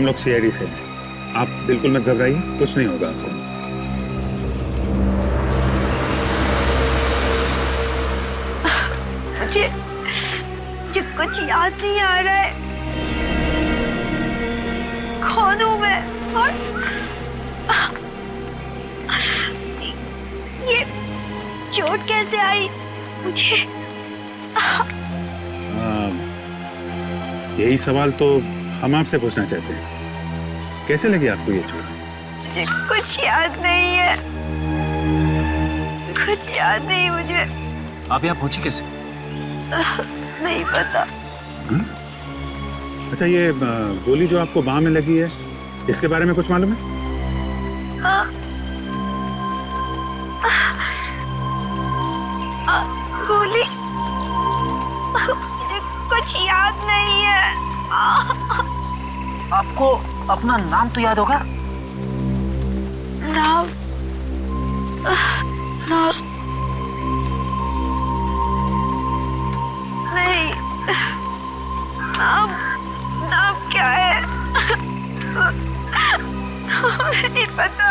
हम लोग सीआईडी से हैं। आप बिल्कुल मत घबराइए, कुछ नहीं होगा आपको। मुझे कुछ याद नहीं आ रहा है। कौन हूं मैं और ये चोट कैसे आई मुझे? यही सवाल तो हम आपसे पूछना चाहते हैं, कैसे लगी आपको ये चोट? मुझे कुछ याद नहीं है, कुछ याद नहीं मुझे। आप यहाँ पहुंची कैसे? नहीं पता। अच्छा, ये गोली जो आपको बाह में लगी है, इसके बारे में कुछ मालूम है? गोली? मुझे कुछ याद नहीं है। आपको अपना नाम तो याद होगा? नाम नाम नहीं। नाम नाम क्या है? नहीं पता।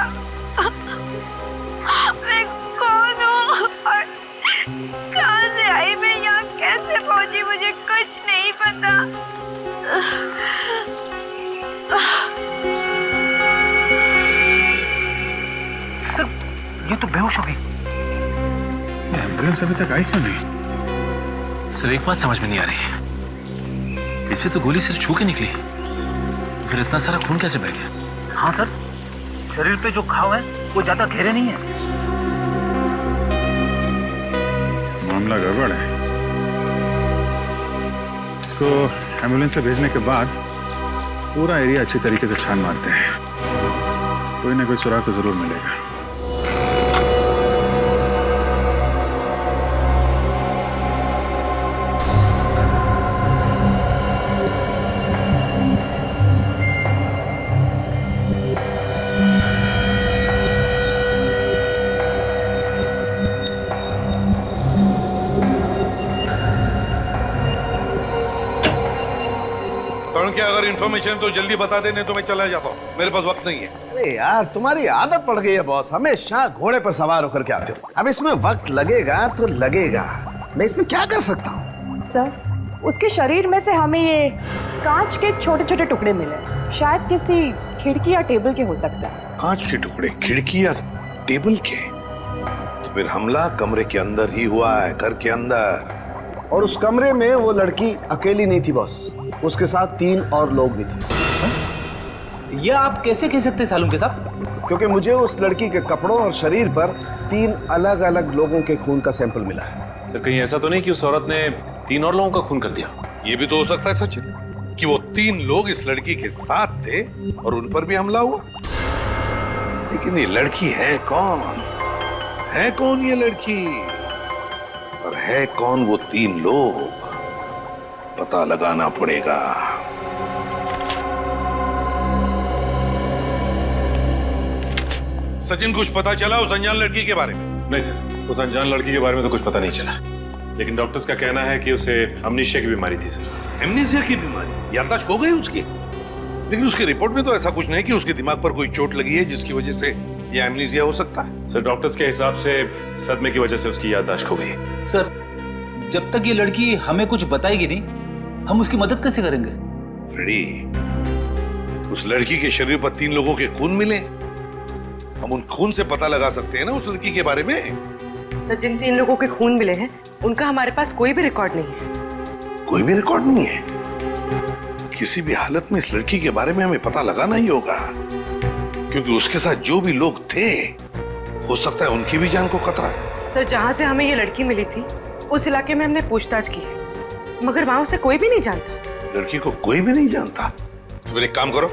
मैं कौन हूँ और कहाँ से आई? मैं यहाँ कैसे पहुंची? मुझे कुछ नहीं पता। सर, ये तो बेहोश हो गई। एम्बुलेंस अभी तक आई क्यों नहीं? सर, एक बात समझ में नहीं आ रही, इसे तो गोली सिर्फ छू के निकली, फिर इतना सारा खून कैसे बह गया? हाँ सर, शरीर पे जो घाव है वो ज्यादा गहरे नहीं है। मामला गड़बड़ है। इसको एम्बुलेंस से भेजने के बाद पूरा एरिया अच्छी तरीके से छान मारते हैं, कोई ना कोई सुराग तो जरूर मिलेगा। क्या अगर इन्फॉर्मेशन तो जल्दी बता देने तो मैं चला जाता हूँ, मेरे पास वक्त नहीं है। अरे यार, तुम्हारी आदत पड़ गई है बॉस, हमेशा घोड़े पर सवार होकर के आते हो। अब इसमें वक्त लगेगा तो लगेगा, मैं इसमें क्या कर सकता हूँ? सर, उसके शरीर में से हमें ये कांच के छोटे छोटे टुकड़े मिले, शायद किसी खिड़की या टेबल के हो सकता है। कांच के टुकड़े खिड़की या टेबल के? तो फिर हमला कमरे के अंदर ही हुआ है, घर के अंदर। और उस कमरे में वो लड़की अकेली नहीं थी बॉस, उसके साथ 3 और लोग भी थे। ये आप कैसे कह सकते सालूम के साहब? क्योंकि मुझे उस लड़की के कपड़ों और शरीर पर 3 अलग अलग लोगों के खून का सैंपल मिला है। सर, कहीं ऐसा तो नहीं कि उस औरत ने 3 और लोगों का खून कर दिया? ये भी तो हो सकता है सचिन, कि वो 3 लोग इस लड़की के साथ थे और उन पर भी हमला हुआ। लेकिन ये लड़की है कौन? है कौन ये लड़की? और है कौन वो 3 लोग? पता लगाना पड़ेगा। सचिन, कुछ पता चला उस अनजान लड़की के बारे में? नहीं सर, उस अनजान लड़की के बारे में तो कुछ पता नहीं चला, लेकिन डॉक्टर्स का कहना है कि उसे अमनीशिया की बीमारी थी सर। एमनीसिया की बीमारी? याददाश्त खो गई उसकी? लेकिन उसकी रिपोर्ट में तो ऐसा कुछ नहीं कि उसके दिमाग पर कोई चोट लगी है जिसकी वजह से ये एमनीसिया हो सकता है। सर, डॉक्टर्स के हिसाब से सदमे की वजह से उसकी याददाश्त खो गई। सर, जब तक ये लड़की हमें कुछ बताएगी नहीं, हम उसकी मदद कैसे करेंगे? फ्रेडी, उस लड़की के शरीर पर 3 लोगों के खून मिले, हम उन खून से पता लगा सकते हैं ना उस लड़की के बारे में। सर, जिन 3 लोगों के खून मिले हैं उनका हमारे पास कोई भी रिकॉर्ड नहीं है। कोई भी रिकॉर्ड नहीं है? किसी भी हालत में इस लड़की के बारे में हमें पता लगाना ही होगा, क्योंकि उसके साथ जो भी लोग थे, हो सकता है उनकी भी जान को खतरा है। सर, जहाँ से हमें ये लड़की मिली थी उस इलाके में हमने पूछताछ की है, मगर वहां उसे कोई भी नहीं जानता। लड़की को कोई भी नहीं जानता? तो फिर एक काम करो,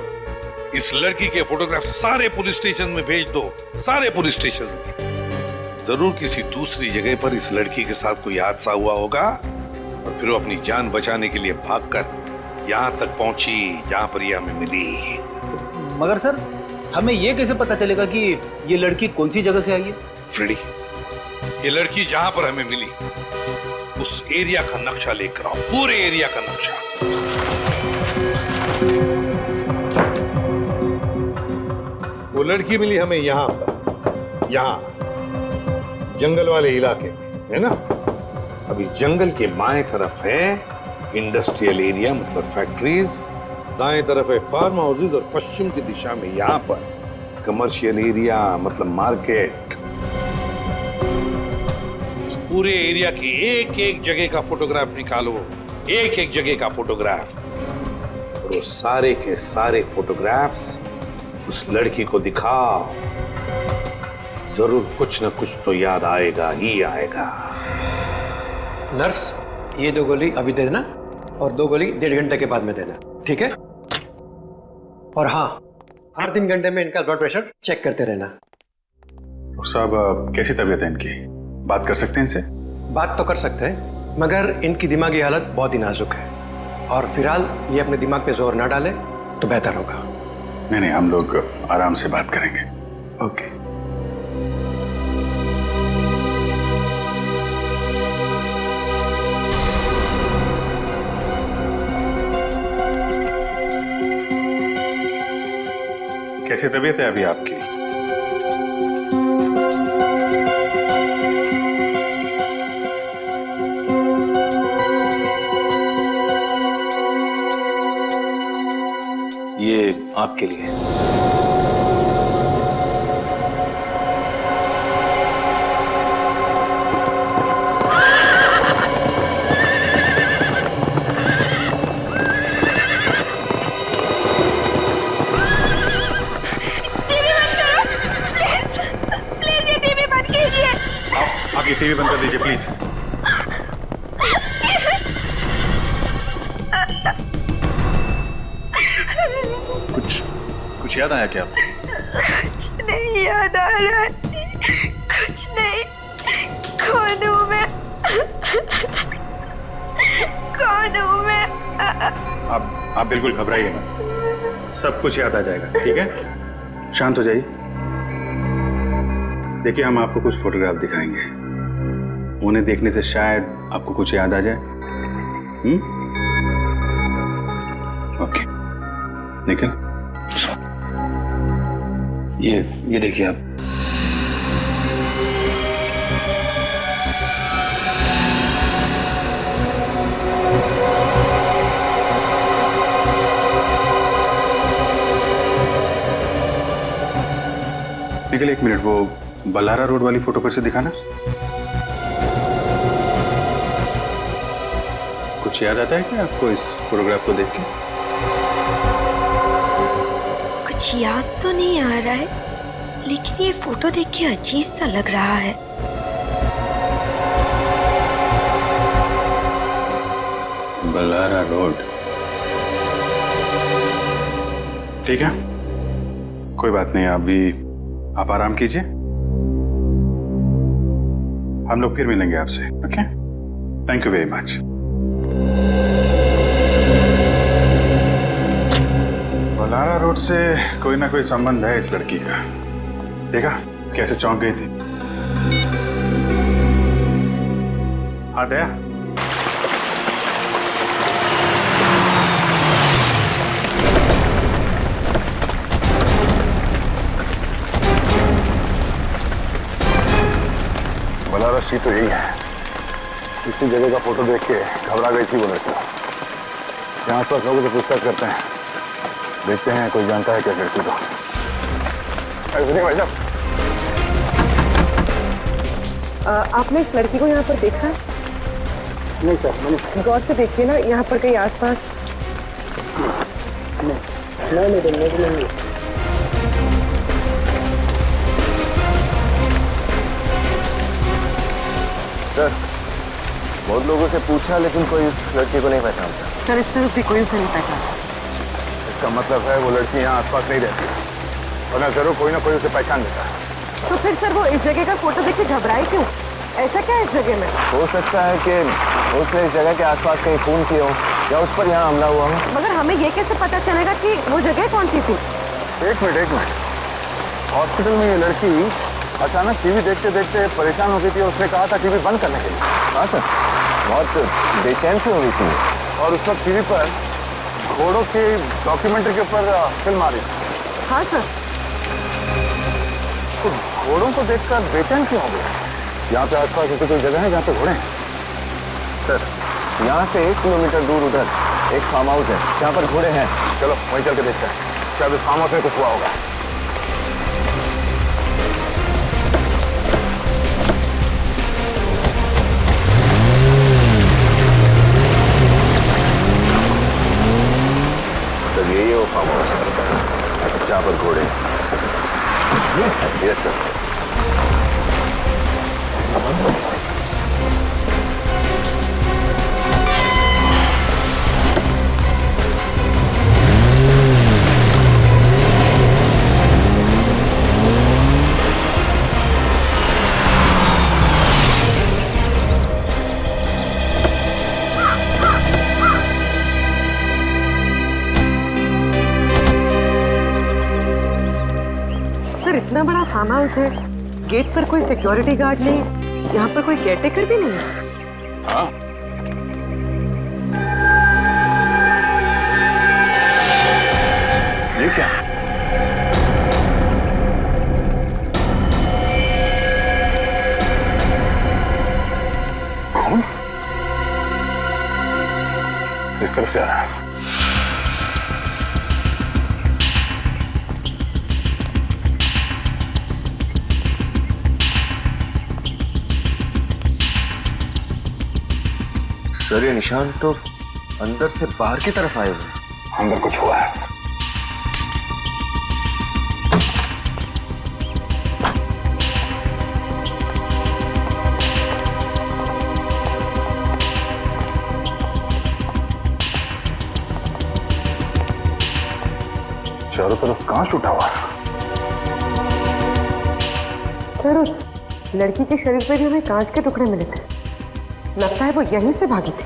इस लड़की के फोटोग्राफ सारे पुलिस स्टेशन में भेज दो, सारे पुलिस स्टेशन में। जरूर किसी दूसरी जगह पर इस लड़की के साथ कोई हादसा हुआ होगा और फिर वो अपनी जान बचाने के लिए भागकर यहाँ तक पहुंची जहाँ पर ये हमें मिली। मगर सर, हमें ये कैसे पता चलेगा कि ये लड़की कौन सी जगह से आई है? फ्रेडी, ये लड़की जहां पर हमें मिली उस एरिया का नक्शा लेकर आओ, पूरे एरिया का नक्शा। लड़की मिली हमें यहाँ पर, यहाँ जंगल वाले इलाके में, है ना? अभी जंगल के बाएं तरफ है इंडस्ट्रियल एरिया मतलब फैक्ट्रीज, दाएं तरफ है फार्म हाउसेज और पश्चिम की दिशा में यहाँ पर कमर्शियल एरिया मतलब मार्केट। इस पूरे एरिया की एक एक जगह का फोटोग्राफ निकालो, एक एक जगह का फोटोग्राफ, और वो सारे के सारे फोटोग्राफ्स उस लड़की को दिखाओ। जरूर कुछ न कुछ तो याद आएगा ही आएगा। नर्स, ये 2 गोली अभी दे देना और 2 गोली 1.5 घंटे के बाद में देना, ठीक है? और हाँ, हर 3 घंटे में इनका ब्लड प्रेशर चेक करते रहना। डॉक्टर साहब कैसी तबीयत है इनकी? बात कर सकते हैं इनसे? बात तो कर सकते हैं, मगर इनकी दिमागी हालत बहुत ही नाजुक है और फिलहाल ये अपने दिमाग पे जोर ना डाले तो बेहतर होगा। नहीं, हम लोग आराम से बात करेंगे। ओके। कैसी तबीयत है अभी आपकी? ये आपके लिए। आप ये टीवी बंद कर दीजिए प्लीज। कुछ याद आया क्या आपको? कुछ नहीं याद आ रहा है, कुछ नहीं। कौन हूँ मैं? कौन हूँ मैं? आप बिल्कुल घबराइए मत, सब कुछ याद आ जाएगा, ठीक है? शांत हो जाइए। देखिए, हम आपको कुछ फोटोग्राफ दिखाएंगे, उन्हें देखने से शायद आपको कुछ याद आ जाए। ओके, निखिल ये देखिए आप। निखिल, 1 मिनट, वो बल्लारा रोड वाली फोटो फिर से दिखाना। कुछ याद आता है क्या आपको इस फोटोग्राफ को देख के? कुछ याद तो नहीं आ रहा है, लेकिन ये फोटो देख के अजीब सा लग रहा है। बल्लारा रोड, ठीक है, कोई बात नहीं। अभी आप आराम कीजिए, हम लोग फिर मिलेंगे आपसे। Okay, thank you very much. Ballara road से कोई ना कोई संबंध है इस लड़की का। देखा कैसे चौंक गई थी। हाँ दया, बल्लारा सी तो यही है। इसी जगह का फोटो देख के घबरा गई थी वो लड़की। यहाँ आसपास लोगों से पूछताछ करते हैं, देखते हैं कोई जानता है क्या लड़की को। भाई साहब, आपने इस लड़की को यहाँ पर देखा? नहीं सर, मैंने गौर से देखिए ना, यहाँ पर कहीं आसपास। नहीं। सर, बहुत लोगों से पूछा लेकिन कोई इस लड़की को नहीं पहचानता। सर, इस तरफ भी कोई उसे नहीं पहचानता। इसका मतलब है वो लड़की यहाँ आसपास नहीं रहती, वरना जरूर कोई ना कोई उसे पहचान देता है। तो फिर सर वो इस जगह का फोटो देख के घबराई क्यों? ऐसा क्या है इस जगह में? हो सकता है कि उसने इस जगह के आसपास कहीं खून किया हो या उस पर यहाँ हमला हुआ हो। मगर हमें ये कैसे पता चलेगा कि वो जगह कौन सी थी? एक मिनट। हॉस्पिटल में ये लड़की अचानक टीवी देखते देखते परेशान हो गई थी। उसने कहा था टीवी बंद करने के लिए। हाँ सर, बहुत बेचैन सी हो गई थी और उस वक्त टीवी पर घोड़ों की डॉक्यूमेंट्री के ऊपर फिल्म आ रही थी। हाँ सर। घोड़ों को देखकर बेचैन क्यों हो गए? यहाँ पे आसपास ऐसी कोई जगह है जहाँ पे घोड़े हैं? सर, यहाँ से 1 किलोमीटर दूर उधर एक फार्म हाउस है जहाँ पर घोड़े हैं। चलो वहीं चल के देखते हैं, शायद इस फार्म हाउस में कुछ हुआ होगा। सर यही है वो फार्म हाउस जहाँ पर घोड़े हैं। Yes sir. सर इतना बड़ा फार्म हाउस है, गेट पर कोई सिक्योरिटी गार्ड नहीं, यहाँ पर कोई केयरटेकर भी नहीं है। हाँ, ये क्या? कौन? इस तरफ से आ रहा है। सर ये निशान तो अंदर से बाहर की तरफ आए हुए हैं। अंदर कुछ हुआ है। चारों तरफ कांच टूटा हुआ है। सर उस लड़की के शरीर पे भी हमें कांच के टुकड़े मिले थे, लगता है वो यहीं से भागी थी।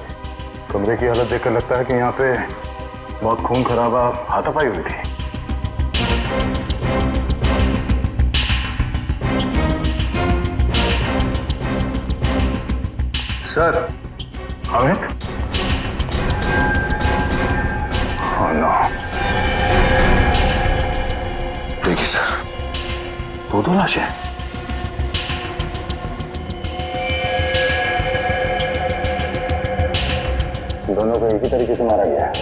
कमरे की हालत देखकर लगता है कि यहाँ पे बहुत खून खराबा हाथापाई हुई थी। सर अमित? Oh no. देखिए सर, दो लाशें। दोनों को एक ही तरीके से मारा गया है,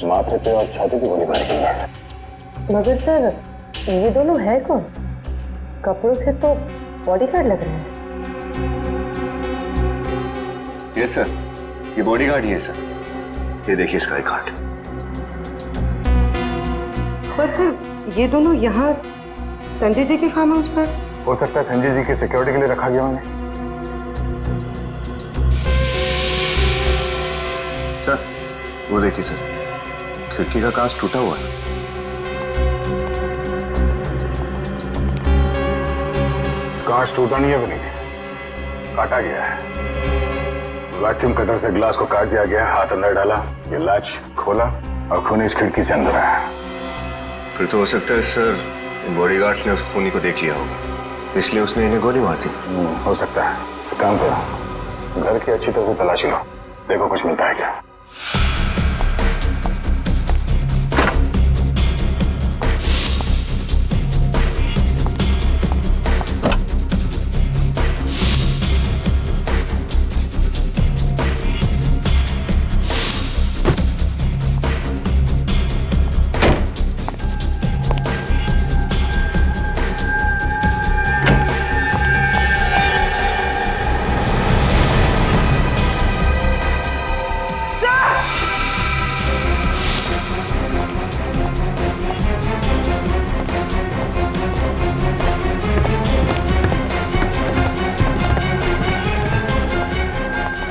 माथे पे और छाती पे गोली मारी गई है। मगर सर ये दोनों है कौन? कपड़ों से तो बॉडीगार्ड लग रहे हैं। यस सर, ये बॉडीगार्ड ही है सर। ये देखिए इसका एक कार्ड। पर सर ये दोनों यहाँ संजय जी के फार्म हाउस पर? हो सकता है संजय जी की सिक्योरिटी के लिए रखा गया उन्हें। सर वो देखिए सर, खिड़की का कांच टूटा हुआ है। कांच टूटा नहीं है बनी, काटा गया है। वैक्यूम कटर से ग्लास को काट दिया गया, हाथ अंदर डाला, ये लाच खोला और खूनी इस खिड़की से अंदर आया। फिर तो हो सकता है सर इन बॉडीगार्ड्स ने उस खूनी को देख लिया होगा, इसलिए उसने इन्हें गोली मार दी। हो सकता है। एक काम करो, घर की अच्छी तरह से तलाशी लो, देखो कुछ मिलता है क्या।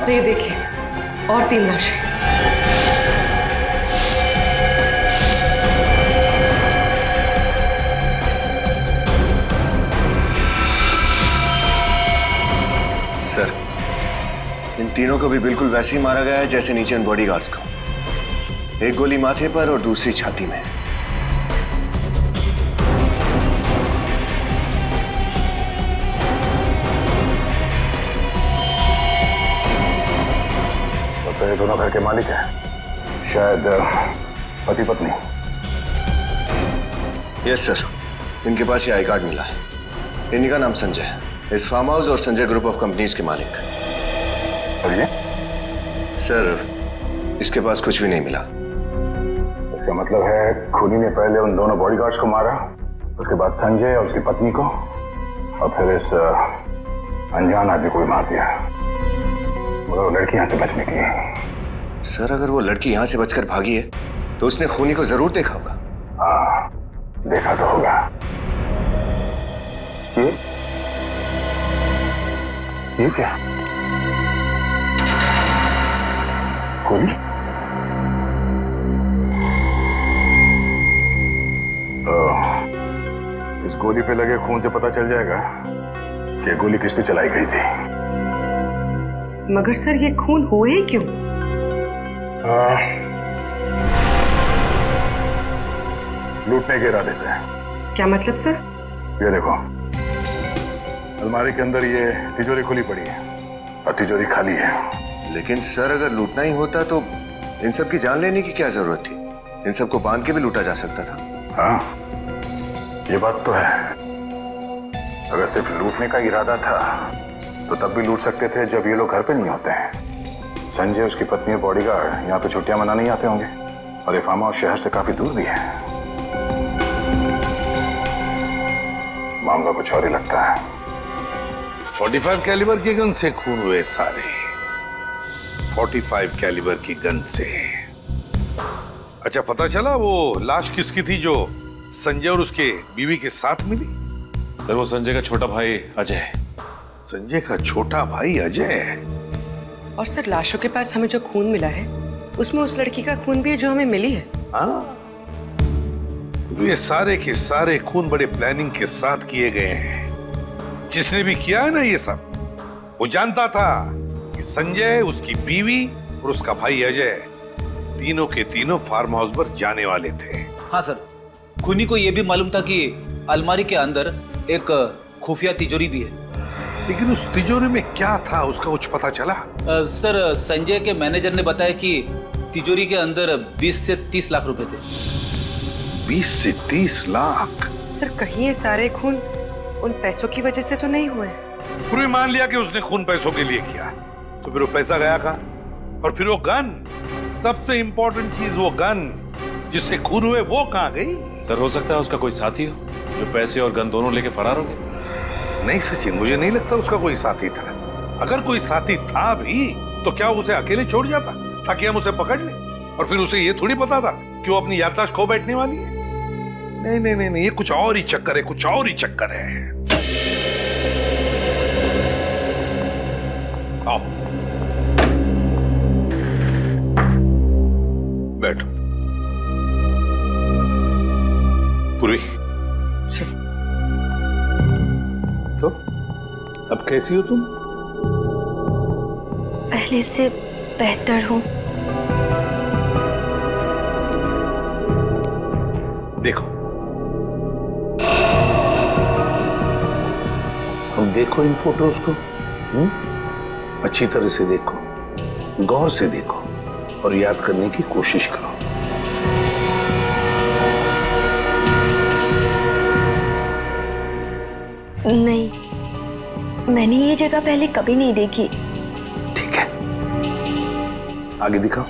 तो ये देखिए और 3 लाशें। सर इन तीनों को भी बिल्कुल वैसे ही मारा गया है जैसे नीचे इन बॉडीगार्ड्स को। एक गोली माथे पर और दूसरी छाती में। तो ये दोनों घर के मालिक हैं, शायद पति पत्नी। यस सर, इनके पास ये आई कार्ड मिला है। इन्हीं का नाम संजय है, इस फार्म हाउस और संजय ग्रुप ऑफ कंपनीज के मालिक। और ये सर इसके पास कुछ भी नहीं मिला। इसका मतलब है खूनी ने पहले उन दोनों बॉडीगार्ड्स को मारा, उसके बाद संजय और उसकी पत्नी को, और फिर इस अनजान आदमी को भी मार दिया। मगर वो लड़की यहाँ से बच निकली। सर अगर वो लड़की यहाँ से बचकर भागी है तो उसने खूनी को जरूर देखा होगा। हाँ, देखा तो होगा। ये क्या? खूनी? इस गोली पे लगे खून से पता चल जाएगा कि गोली किस पे चलाई गई थी। मगर सर ये खून हुए ही क्यों? लूटने के इरादे से। क्या मतलब सर? ये देखो, अलमारी के अंदर ये तिजोरी खुली पड़ी है और तिजोरी खाली है। लेकिन सर अगर लूटना ही होता तो इन सब की जान लेने की क्या जरूरत थी? इन सबको बांध के भी लूटा जा सकता था। हाँ, ये बात तो है। अगर सिर्फ लूटने का इरादा था तो तब भी लूट सकते थे जब ये लोग घर पे नहीं होते हैं। संजय, उसकी पत्नी और बॉडीगार्ड यहाँ पे छुट्टियां मनाने नहीं आते होंगे, और ये फार्म हाउस शहर से काफी दूर भी है। मामला कुछ और ही लगता है। 45 कैलिबर के गन से खून हुए सारे। 45 कैलिबर की गन से। अच्छा, पता चला वो लाश किसकी थी जो संजय और उसके बीवी के साथ मिली? सर वो संजय का छोटा भाई अजय है। संजय का छोटा भाई अजय? और सर लाशों के पास हमें जो खून मिला है उसमें उस लड़की का खून भी है जो हमें मिली है। हाँ, ये सारे के सारे खून बड़े प्लानिंग के साथ किए गए हैं। जिसने भी किया है ना ये सब, वो जानता था कि संजय, उसकी बीवी और उसका भाई अजय तीनों के तीनों फार्म हाउस पर जाने वाले थे। हाँ सर, खूनी को यह भी मालूम था कि अलमारी के अंदर एक खुफिया तिजोरी भी है। लेकिन उस तिजोरी में क्या था उसका कुछ पता चला? सर संजय के मैनेजर ने बताया कि तिजोरी के अंदर 20 से 30 लाख रुपए थे। 20 से 30 लाख? सर कहीं ये सारे खून उन पैसों की वजह से तो नहीं हुए? पूरे मान लिया कि उसने खून पैसों के लिए किया, तो फिर वो पैसा गया कहाँ? और फिर वो गन, सबसे इंपॉर्टेंट चीज, वो गन जिससे खून हुए, वो कहाँ गई? सर हो सकता है उसका कोई साथी हो जो पैसे और गन दोनों लेके फरार हो गए। नहीं सचिन, मुझे नहीं लगता उसका कोई साथी था। अगर कोई साथी था भी तो क्या उसे अकेले छोड़ जाता ताकि हम उसे पकड़ लें? और फिर उसे ये थोड़ी पता था कि वो अपनी याददाश्त खो बैठने वाली है। नहीं नहीं नहीं नहीं, ये कुछ और ही चक्कर है, कुछ और ही चक्कर है। आओ बैठो। पूर्वी, तो अब कैसी हो तुम? पहले से बेहतर हूँ। देखो, अब देखो इन फोटोज को। अच्छी तरह से देखो, गौर से देखो और याद करने की कोशिश करो। नहीं, मैंने ये जगह पहले कभी नहीं देखी। ठीक है, आगे दिखाओ।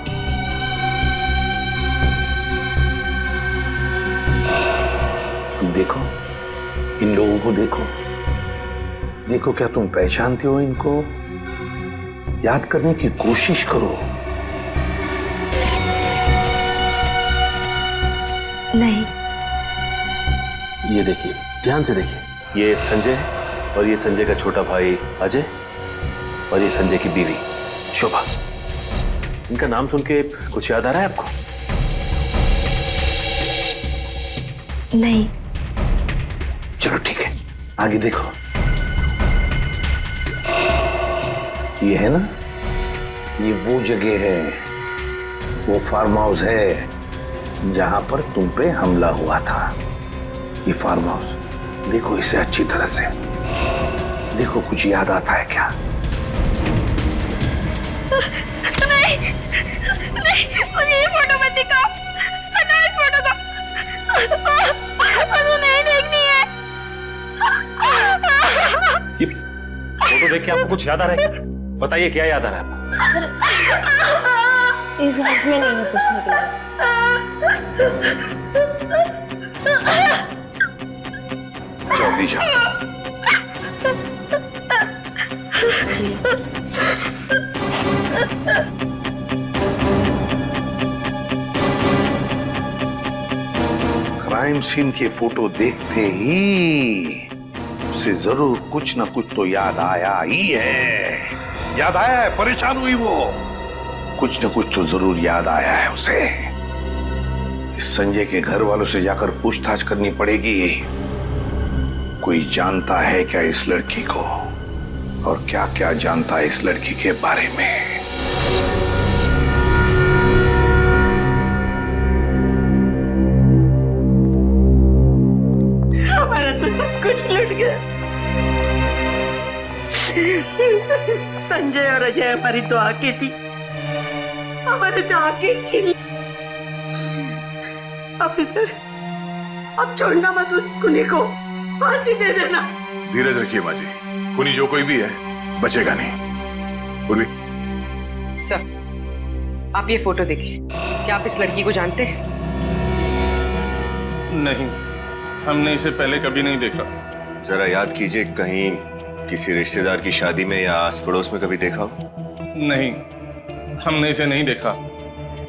अब देखो, इन लोगों को देखो। देखो, क्या तुम पहचानते हो इनको? याद करने की कोशिश करो। नहीं। ये देखिए, ध्यान से देखिए, ये संजय है और ये संजय का छोटा भाई अजय और ये संजय की बीवी शोभा। इनका नाम सुन के कुछ याद आ रहा है आपको? नहीं। चलो ठीक है, आगे देखो। ये है ना, ये वो जगह है, वो फार्म हाउस है जहां पर तुम पे हमला हुआ था। ये फार्म हाउस देखो इसे अच्छी तरह से। देखो, कुछ याद आता है क्या? नहीं, नहीं, मुझे ये फोटो मत दिखाओ। हटाओ इस फोटो को। मुझे नहीं देखनी है। देख के आपको कुछ याद आ रहा है? बताइए क्या याद आ रहा है आपको? सर इस हाथ में नहीं है पूछने के लिए। जल्दी जा। क्राइम सीन के फोटो देखते ही उसे जरूर कुछ ना कुछ तो याद आया ही है। याद आया है, परेशान हुई वो। कुछ ना कुछ तो जरूर याद आया है उसे। इस संजय के घर वालों से जाकर पूछताछ करनी पड़ेगी। कोई जानता है क्या इस लड़की को, और क्या क्या जानता है इस लड़की के बारे में। हमारा तो सब कुछ लुट गया। संजय और अजय हमारी तो आंखें थी, हमारे तो आंखें छीन ली। ऑफिसर, अब छोड़ना मत उस खूनी को, फांसी दे देना। धीरज रखिए माँ जी, खूनी जो कोई भी है बचेगा नहीं। पूर्वी, सर, आप ये फोटो देखिए। क्या आप इस लड़की को जानते हैं? नहीं, हमने इसे पहले कभी नहीं देखा। जरा याद कीजिए, कहीं किसी रिश्तेदार की शादी में या आस पड़ोस में कभी देखा हो? नहीं, हमने इसे नहीं देखा।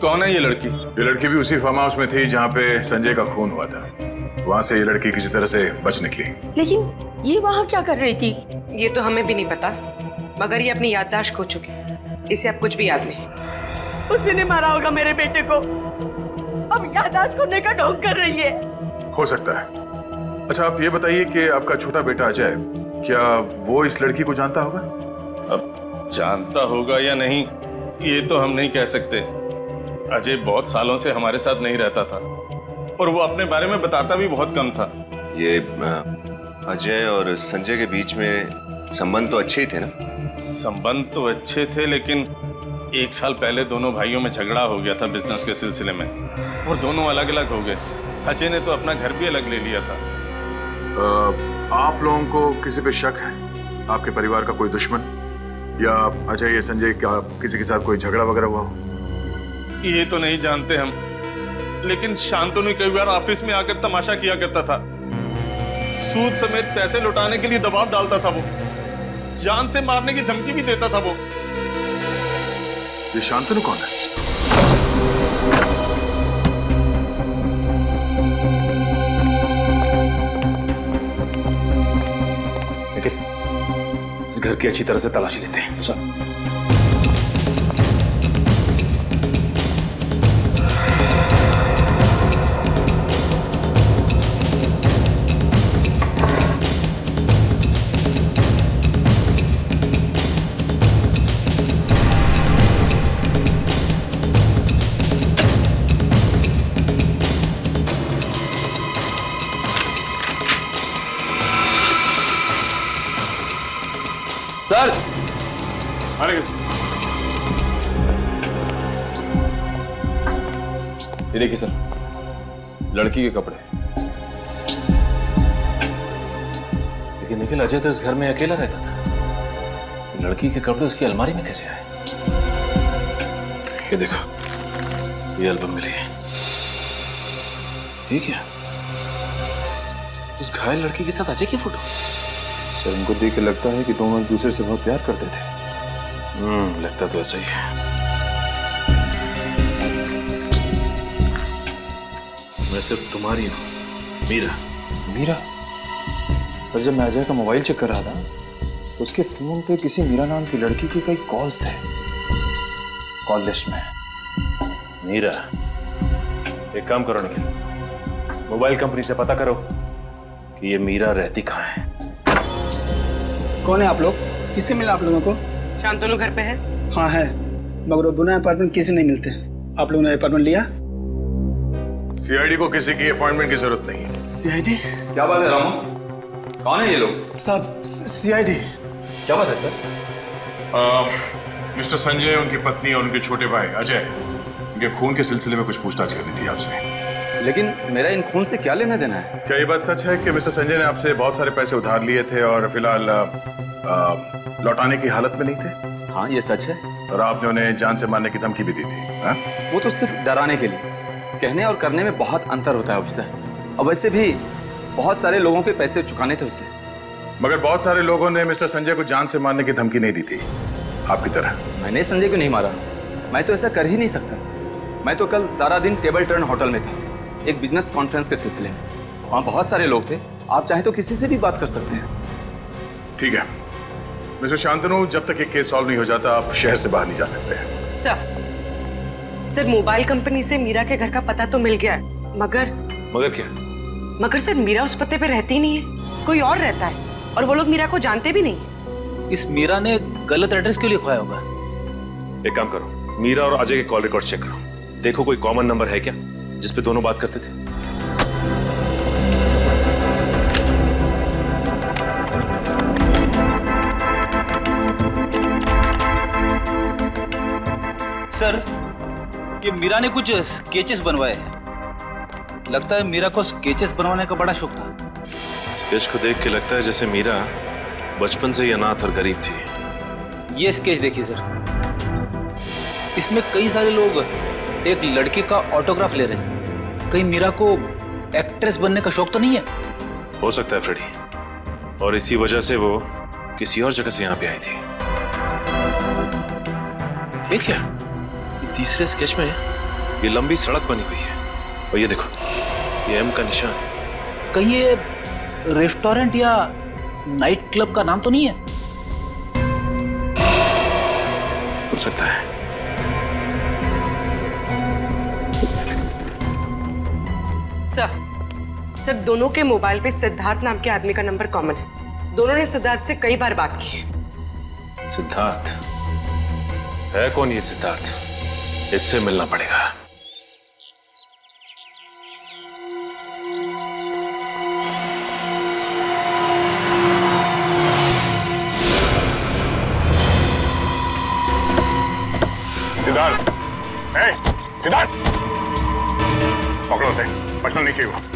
कौन है ये लड़की? ये लड़की भी उसी फार्म हाउस में थी जहाँ पे संजय का खून हुआ था। वहां से ये लड़की किसी तरह से बच निकली। लेकिन ये वहाँ क्या कर रही थी? ये तो हमें भी नहीं पता, मगर ये अपनी याददाश्त खो चुकी है। इसे अब कुछ भी याद नहीं। उसी ने मारा होगा मेरे बेटे को, अब याददाश्त खोने का ढोंग कर रही है। हो सकता है। अच्छा, आप ये बताइए कि आपका छोटा बेटा अजय, क्या वो इस लड़की को जानता होगा? अब जानता होगा या नहीं, ये तो हम नहीं कह सकते। अजय बहुत सालों से हमारे साथ नहीं रहता था और वो अपने बारे में बताता भी बहुत कम था। ये अजय और संजय के बीच में संबंध तो अच्छे ही थे ना? संबंध तो अच्छे थे, लेकिन 1 साल पहले दोनों भाइयों में झगड़ा हो गया था बिजनेस के सिलसिले में, और दोनों अलग अलग हो गए। अजय ने तो अपना घर भी अलग ले लिया था। आप लोगों को किसी पे शक है? आपके परिवार का कोई दुश्मन, या अजय या संजय का किसी के साथ कोई झगड़ा वगैरह हुआ हो? ये तो नहीं जानते हम, लेकिन शांतनु कई बार ऑफिस में आकर तमाशा किया करता था। सूद समेत पैसे लौटाने के लिए दबाव डालता था वो, जान से मारने की धमकी भी देता था वो। ये शांतनु कौन है? निखिल, इस घर की अच्छी तरह से तलाशी लेते हैं। सर, सर, ये देखिए सर, लड़की के कपड़े। लेकिन निखिल, अजय तो इस घर में अकेला रहता था, लड़की के कपड़े उसकी अलमारी में कैसे आए? ये देखो, ये एल्बम मिली है। ये क्या? उस घायल लड़की के साथ अजय की फोटो। सर, इनको देख के लगता है कि दोनों एक दूसरे से बहुत प्यार करते थे। लगता तो ऐसा ही है। मैं सिर्फ तुम्हारी हूं, मीरा। मीरा? सर, जब मैं अजय का मोबाइल चेक कर रहा था तो उसके फोन पे किसी मीरा नाम की लड़की के कई कॉल्स थे कॉल लिस्ट में। मीरा, एक काम करो निखिल, मोबाइल कंपनी से पता करो कि ये मीरा रहती कहाँ है। कौन है आप लोग? किससे मिला आप लोगों को? शांतनु घर पे है? हाँ है, मगर वो बुना अपार्टमेंट किसी नहीं मिलते। आप लोगों ने अपार्टमेंट लिया? सीआईडी को किसी की अपॉइंटमेंट की जरूरत नहीं है। सीआईडी? क्या बात है रामू? कौन है ये लोग? साहब, सीआईडी। क्या बात है सर? मिस्टर संजय, उनकी पत्नी और उनके छोटे भाई अजय, उनके खून के सिलसिले में कुछ पूछताछ करनी थी आपसे। लेकिन मेरा इन खून से क्या लेना देना है? क्या ये बात सच है कि मिस्टर संजय ने आपसे बहुत सारे पैसे उधार लिए थे और फिलहाल लौटाने की हालत में नहीं थे? हाँ, ये सच है। और आपने उन्हें जान से मारने की धमकी भी दी थी? हाँ? वो तो सिर्फ डराने के लिए। कहने और करने में बहुत अंतर होता है ऑफिसर। और वैसे भी बहुत सारे लोगों के पैसे चुकाने थे उसे। मगर बहुत सारे लोगों ने मिस्टर संजय को जान से मारने की धमकी नहीं दी थी आपकी तरह। मैंने संजय को नहीं मारा। मैं तो ऐसा कर ही नहीं सकता। मैं तो कल सारा दिन टेबल टर्न होटल में था, एक बिजनेस कॉन्फ्रेंस के सिलसिले में। वहाँ बहुत सारे लोग थे। आप चाहे तो किसी से भी बात कर सकते हैं। ठीक है मिस्टर शांतनु, जब तक ये केस सॉल्व नहीं हो जाता आप शहर से बाहर नहीं जा सकते हैं। सर मोबाइल कंपनी से मीरा के घर का पता तो मिल गया है, मगर क्या? मगर सर मीरा उस पते पे रहती नहीं है, कोई और रहता है और वो लोग मीरा को जानते भी नहीं। इस मीरा ने गलत एड्रेस क्यों लिखवाया होगा? एक काम करो, मीरा और अजय के कॉल रिकॉर्ड चेक करो, देखो कोई कॉमन नंबर है क्या जिसपे दोनों बात करते थे। सर, ये मीरा ने कुछ स्केचेस बनवाए हैं। लगता है मीरा को स्केचेस बनवाने का बड़ा शौक था। स्केच को देख के लगता है जैसे मीरा बचपन से ही अनाथ और गरीब थी। ये स्केच देखिए सर, इसमें कई सारे लोग एक लड़के का ऑटोग्राफ ले रहे हैं। कहीं मीरा को एक्ट्रेस बनने का शौक तो नहीं है? हो सकता है फ्रेडी, और इसी वजह से वो किसी और जगह से यहाँ पे आई थी। ये क्या? ये तीसरे स्केच में ये लंबी सड़क बनी हुई है और ये देखो ये एम का निशान है। कहीं ये रेस्टोरेंट या नाइट क्लब का नाम तो नहीं है? हो सकता है। सर दोनों के मोबाइल पे सिद्धार्थ नाम के आदमी का नंबर कॉमन है। दोनों ने सिद्धार्थ से कई बार बात की है। सिद्धार्थ है? कौन ये सिद्धार्थ? इससे मिलना पड़ेगा। सिद्धार्थ, सिद्धार्थ, पकड़ो से, बचना नहीं चाहिए।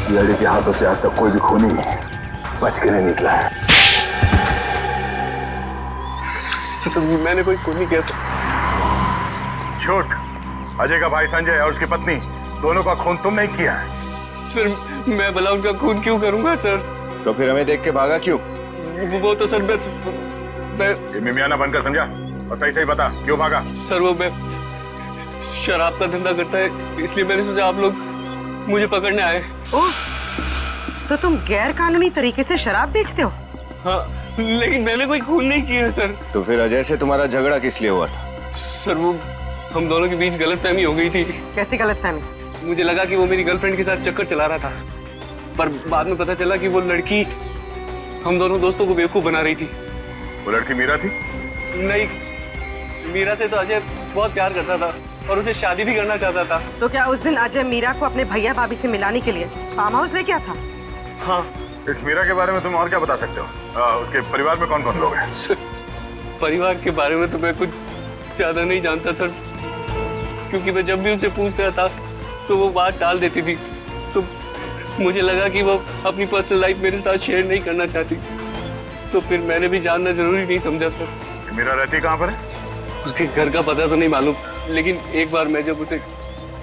सीआईडी के हाथों से आज तक कोई भी खूनी बच के नहीं निकला है। तो मैंने कोई खूनी कैसे? झूठ। अजय का भाई संजय और उसकी पत्नी दोनों का खून तुम नहीं किया है। सर मैं भला उनका खून क्यों करूंगा सर? तो फिर हमें देख के भागा क्यों? वो तो सर मैं ये मिमियाना बनकर समझा और सही सही बता क्यों भागा? सर वो मैं शराब का धंधा करता है, इसलिए मैंने सोचा आप लोग मुझे पकड़ने आए। ओह, तो तुम गैर कानूनी तरीके से शराब बेचते हो? हाँ, लेकिन मैंने कोई खून नहीं किया है सर। तो फिर अजय से तुम्हारा झगड़ा किस लिए हुआ था? सर वो हम दोनों के बीच गलतफहमी हो गई थी। कैसी गलतफहमी? मुझे लगा कि वो मेरी गर्लफ्रेंड के साथ चक्कर चला रहा था, पर बाद में पता चला कि वो लड़की हम दोनों दोस्तों को बेवकूफ बना रही थी। वो लड़की मीरा थी? नहीं, मीरा से तो अजय बहुत प्यार करता था और उसे शादी भी करना चाहता था। तो क्या उस दिन अजय मीरा को अपने भैया भाभी से मिलाने के लिए फार्म हाउस ले गया था? हाँ। इस मीरा के बारे में तुम और क्या बता सकते हो? उसके परिवार में कौन कौन लोग हैं? परिवार के बारे में तो मैं कुछ ज्यादा नहीं जानता सर, क्योंकि मैं जब भी उससे पूछता था तो वो बात टाल देती थी। तो मुझे लगा कि वो अपनी पर्सनल लाइफ मेरे साथ शेयर नहीं करना चाहती, तो फिर मैंने भी जानना जरूरी नहीं समझा सर। मीरा रहती कहाँ पर है? उसके घर का पता तो नहीं मालूम, लेकिन एक बार मैं जब उसे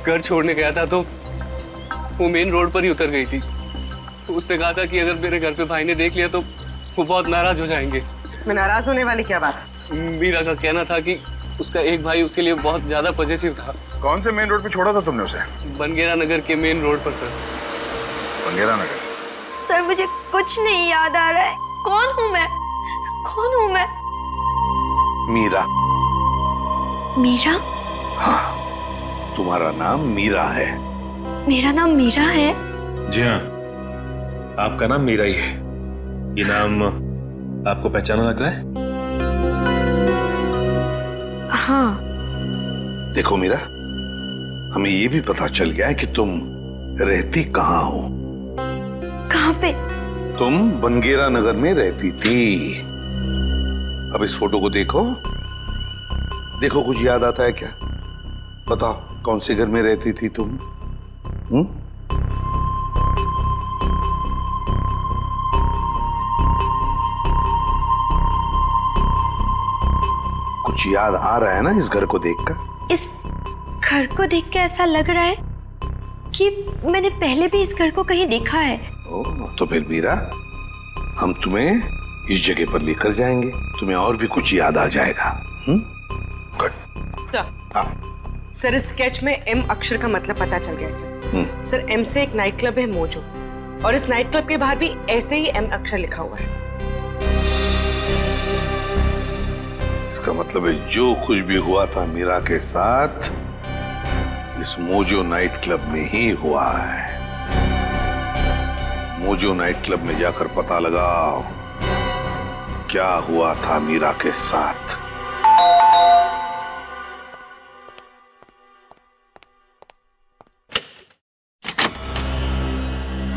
घर छोड़ने गया था तो वो मेन रोड पर ही उतर गई थी। तो उसने कहा था कि अगर मेरे घर पे भाई ने देख लिया तो वो बहुत नाराज हो जाएंगे। इसमें नाराज होने वाली क्या बात? मीरा का कहना था कि उसका एक भाई उसके लिए बहुत ज्यादा पॉजिटिव था। कौन से मेन रोड पे छोड़ा था तुमने उसे? बनगेरा नगर के मेन रोड पर सर। बनगेरा नगर? सर मुझे कुछ नहीं याद आ रहा है। कौन हूँ मैं? कौन हूँ मैं? मीरा। मीरा? हाँ, तुम्हारा नाम मीरा है। मेरा नाम मीरा है? जी हाँ, आपका नाम मीरा ही है। ये नाम आपको पहचाना लग रहा है? हाँ। देखो मीरा, हमें ये भी पता चल गया है कि तुम रहती कहाँ हो? कहाँ पे? तुम बनगेरा नगर में रहती थी। अब इस फोटो को देखो, देखो कुछ याद आता है क्या? बताओ कौन से घर में रहती थी तुम? कुछ याद आ रहा है ना इस घर को देखकर? इस घर को देख के ऐसा लग रहा है कि मैंने पहले भी इस घर को कहीं देखा है। तो फिर मीरा, हम तुम्हें इस जगह पर लेकर जाएंगे, तुम्हें और भी कुछ याद आ जाएगा। गुड। सर, हाँ सर इस स्केच में एम अक्षर का मतलब पता चल गया सर। सर एम से एक नाइट क्लब है मोजो, और इस नाइट क्लब के बाहर भी ऐसे ही एम अक्षर लिखा हुआ है। इसका मतलब है जो कुछ भी हुआ था मीरा के साथ इस मोजो नाइट क्लब में ही हुआ है। मोजो नाइट क्लब में जाकर पता लगाओ क्या हुआ था मीरा के साथ।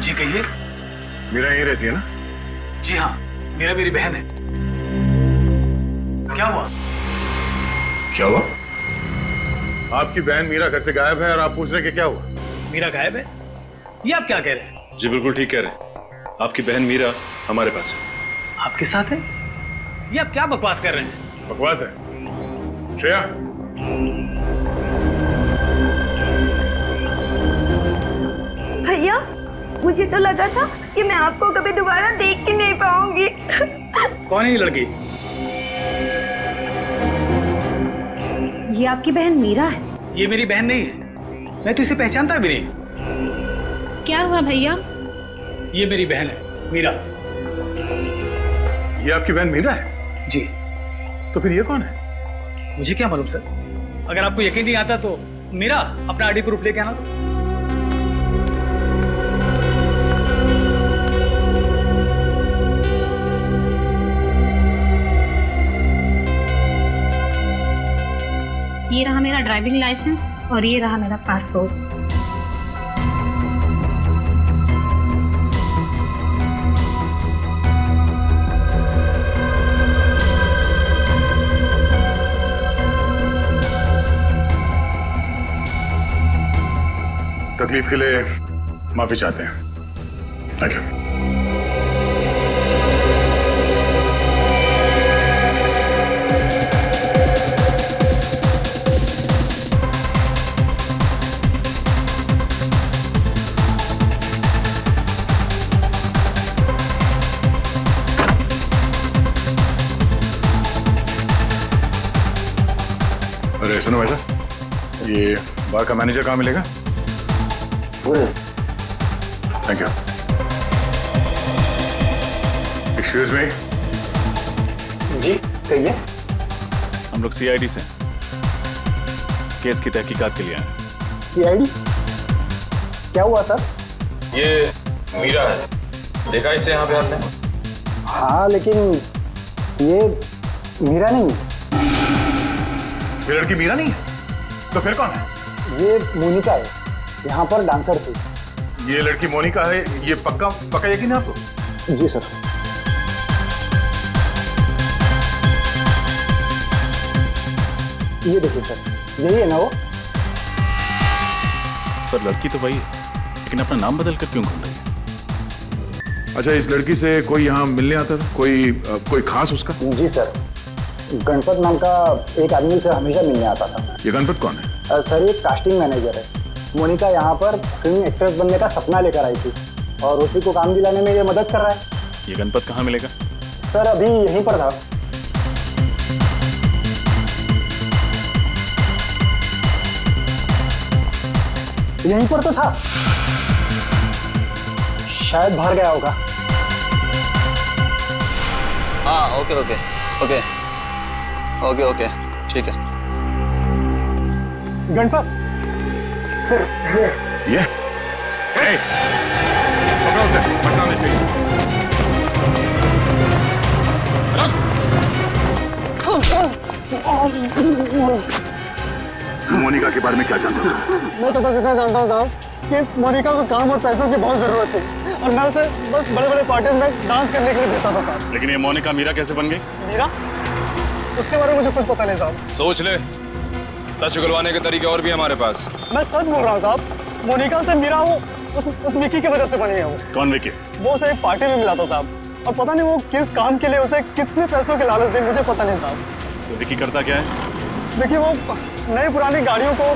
जी कहिए। मीरा यहीं रहती है ना? जी हाँ, मीरा मेरी बहन है। क्या हुआ? क्या हुआ? आपकी बहन मीरा घर से गायब है और आप पूछ रहे कि क्या हुआ? मीरा गायब है? ये आप क्या कह रहे हैं? जी बिल्कुल ठीक कह रहे हैं। आपकी बहन मीरा हमारे पास है। आपके साथ है? ये आप क्या बकवास कर रहे हैं? बकवास है? श्रेया, भैया मुझे तो लगा था कि मैं आपको कभी दोबारा देख के नहीं पाऊंगी। कौन है ये लड़की? ये आपकी बहन मीरा है? ये मेरी बहन नहीं है, मैं तो इसे पहचानता भी नहीं। क्या हुआ भैया? ये मेरी बहन है मीरा। ये आपकी बहन मीरा है? जी। तो फिर ये कौन है? मुझे क्या मालूम सर, अगर आपको यकीन नहीं आता तो मीरा अपना आईडी प्रूफ लेके आना। तो ये रहा मेरा ड्राइविंग लाइसेंस और ये रहा मेरा पासपोर्ट। तकलीफ के लिए माफी चाहते हैं। Thank you. अरे सुनो वैसा, ये बार का मैनेजर कहाँ मिलेगा? Thank you. Excuse me. जी कहिए। हम लोग सीआईडी से केस की तहकीकात के लिए आए हैं। सीआईडी? क्या हुआ सर? ये मीरा है, देखा इसे यहाँ पे आपने? हाँ लेकिन ये मीरा नहीं। ये लड़की मीरा नहीं है? तो फिर कौन है? ये मोनिका है, यहाँ पर डांसर थी। ये लड़की मोनिका है, ये पक्का यकीन है आपको? जी सर। ये देखिए सर, यही है ना वो? सर लड़की तो वही है, लेकिन अपना नाम बदल कर क्यों घूम रही है? अच्छा, इस लड़की से कोई यहाँ मिलने आता था? कोई खास उसका? जी सर, गणपत नाम का एक आदमी से हमेशा मिलने आता था। ये गणपत कौन है? सर ये कास्टिंग मैनेजर है। मोनिका यहाँ पर फिल्म एक्ट्रेस बनने का सपना लेकर आई थी और उसी को काम दिलाने में ये मदद कर रहा है। ये गणपत कहाँ मिलेगा? सर अभी यहीं पर था। यहीं पर तो था, शायद बाहर गया होगा। हाँ okay okay okay okay okay ठीक है। गणपत सर ये पकड़ो उसे, बचाने चाहिए। मोनिका के बारे में क्या जानते हो? मैं तो बस इतना जानता हूँ साहब कि मोनिका को काम और पैसों की बहुत जरूरत थी और मैं उसे बस बड़े बड़े पार्टीज में डांस करने के लिए भेजता था साहब। लेकिन ये मोनिका मीरा कैसे बन गई? मीरा? उसके बारे में मुझे कुछ पता नहीं साहब। सोच ले, सच उगलवाने के तरीके और भी हमारे पास। मैं सच बोल रहा हूँ साहब, मोनिका से मीरा वो उस विकी की वजह से बनी है। वो कौन विकी? वो उसे एक पार्टी में मिला था साहब, और पता नहीं वो किस काम के लिए उसे कितने पैसों की लालच दी, मुझे पता नहीं साहब। तो विकी करता क्या है? देखिए वो नई पुरानी गाड़ियों को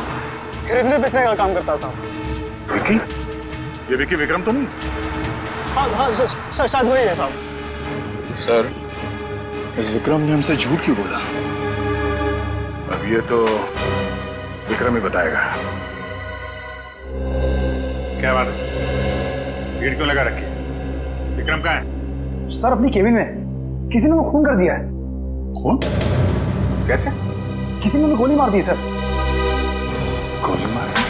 खरीदने बेचने का काम करता है साहब। विकी? ये विकी विक्रम तो नहीं? हाँ शायद वही है साहब। सर, इस विक्रम ने हमसे झूठ क्यों बोला? अब ये तो विक्रम ही बताएगा। क्या बात है? भीड़ क्यों लगा रखी? विक्रम कहाँ है? सर अपनी केबिन में किसी ने वो खून कर दिया है। खून? कैसे? किसी ने गोली मार दी सर। गोली मार दी?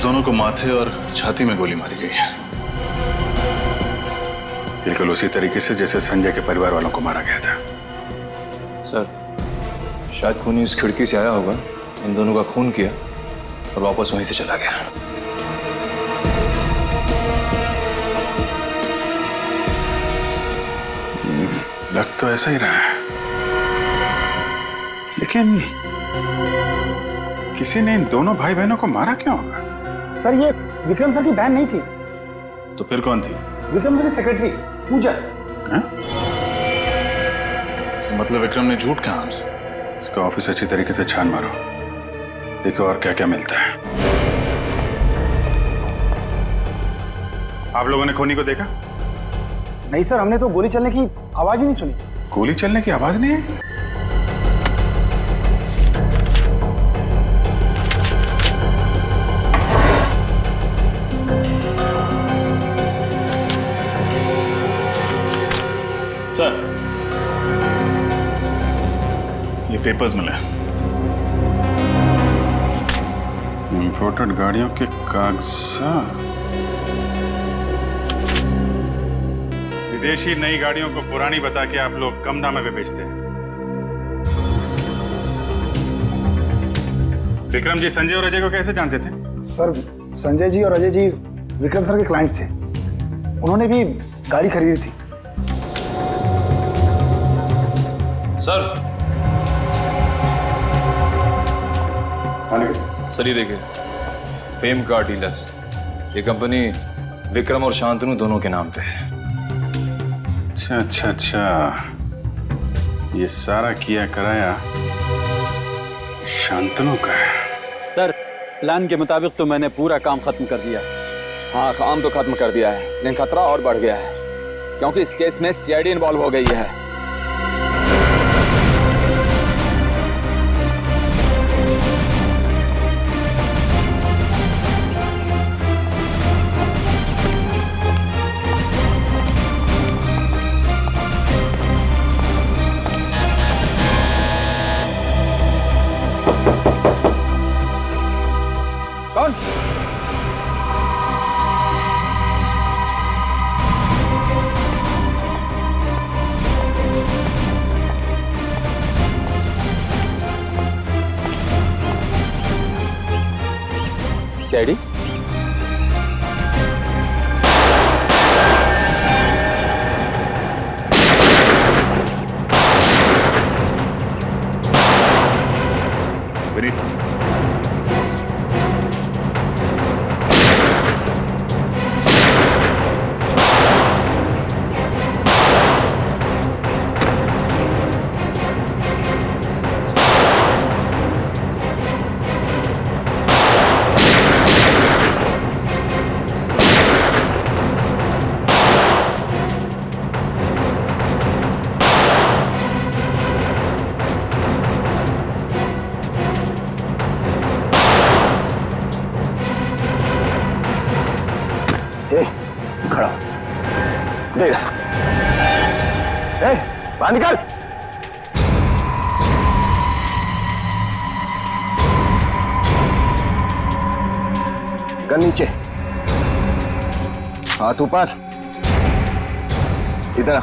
दोनों को माथे और छाती में गोली मारी गई है, बिल्कुल उसी तरीके से जैसे संजय के परिवार वालों को मारा गया था। सर, शायद खूनी इस खिड़की से आया होगा, इन दोनों का खून किया और वापस वहीं से चला गया। लग तो ऐसा ही रहा है, लेकिन किसी ने इन दोनों भाई बहनों को मारा क्यों होगा? सर ये विक्रम सर की बहन नहीं थी। तो फिर कौन थी? विक्रम सर की सेक्रेटरी पूजा। तो मतलब विक्रम ने झूठ कहा हमसे? इसका ऑफिस अच्छी तरीके से छान मारो, देखो और क्या क्या मिलता है। आप लोगों ने खूनी को देखा? नहीं सर, हमने तो गोली चलने की आवाज ही नहीं सुनी। गोली चलने की आवाज नहीं है? सर, ये पेपर्स मिले, इंपोर्टेड गाड़ियों के कागजात। विदेशी नई गाड़ियों को पुरानी बता के आप लोग कम दाम में बेचते हैं। विक्रम जी संजय और अजय को कैसे जानते थे? सर संजय जी और अजय जी विक्रम सर के क्लाइंट्स थे, उन्होंने भी गाड़ी खरीदी थी। सर ये देखिए, फेम कार डीलर्स, ये कंपनी विक्रम और शांतनु दोनों के नाम पे है। अच्छा, ये सारा किया कराया शांतनु का है। सर प्लान के मुताबिक तो मैंने पूरा काम खत्म कर दिया। हाँ काम तो खत्म कर दिया है, लेकिन खतरा और बढ़ गया है क्योंकि इस केस में सीआईडी इन्वॉल्व हो गई है। कौन? सीआईडी? विनीत, ए, खड़ा दे बाहर निकाल। कर नीचे, हाथ ऊपर, इधर आ।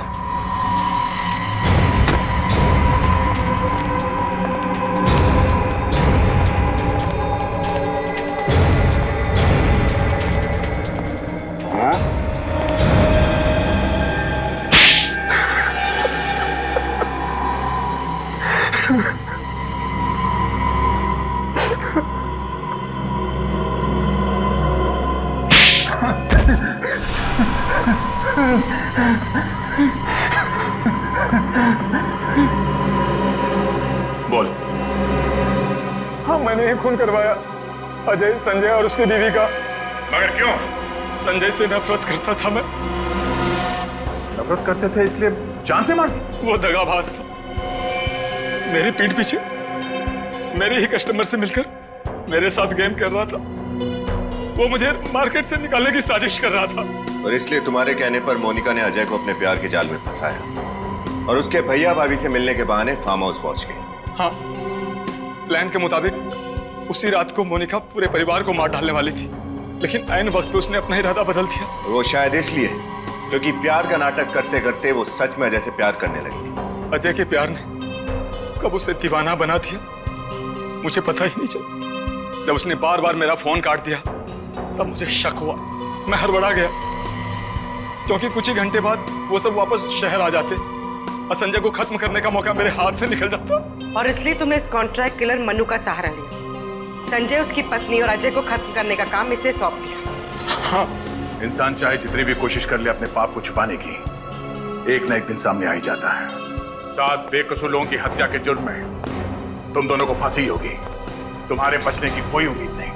बोल। हाँ, मैंने ही खून करवाया अजय, संजय और उसकी बीवी का। मगर क्यों? संजय से नफरत करता था मैं। नफरत करते थे इसलिए जान से मार दी? वो दगाबाज था। मेरी पीठ पीछे मेरे ही कस्टमर से मिलकर मेरे साथ गेम कर रहा था। वो मुझे मार्केट से निकालने की साजिश कर रहा था। और इसलिए तुम्हारे कहने पर मोनिका ने अजय को अपने प्यार के जाल में फंसाया और उसके भैया भाभी से मिलने के बहाने फार्म हाउस पहुंच गई। हाँ, प्लान के मुताबिक उसी रात को मोनिका पूरे परिवार को मार डालने वाली थी, लेकिन ऐन वक्त पे उसने अपना इरादा बदल दिया। वो शायद इसलिए क्योंकि प्यार का नाटक करते करते वो सच में अजय से प्यार करने लगी। अजय के प्यार ने कब उसे दीवाना बना दिया मुझे पता ही नहीं चला। जब उसने बार बार मेरा फोन काट दिया तब मुझे शक हुआ। मैं हड़बड़ा गया क्योंकि कुछ ही घंटे बाद वो सब वापस शहर आ जाते और संजय को खत्म करने का मौका मेरे हाथ से निकल जाता। और इसलिए तुमने इस कॉन्ट्रैक्ट किलर मनु का सहारा लिया। संजय, उसकी पत्नी और अजय को खत्म करने का काम इसे सौंप दिया। हाँ, इंसान चाहे जितनी भी कोशिश कर ले अपने पाप को छुपाने की, एक न एक दिन सामने आ ही जाता है। 7 बेकसूर लोगों की हत्या के जुर्म में तुम दोनों को फांसी होगी। तुम्हारे बचने की कोई उम्मीद नहीं।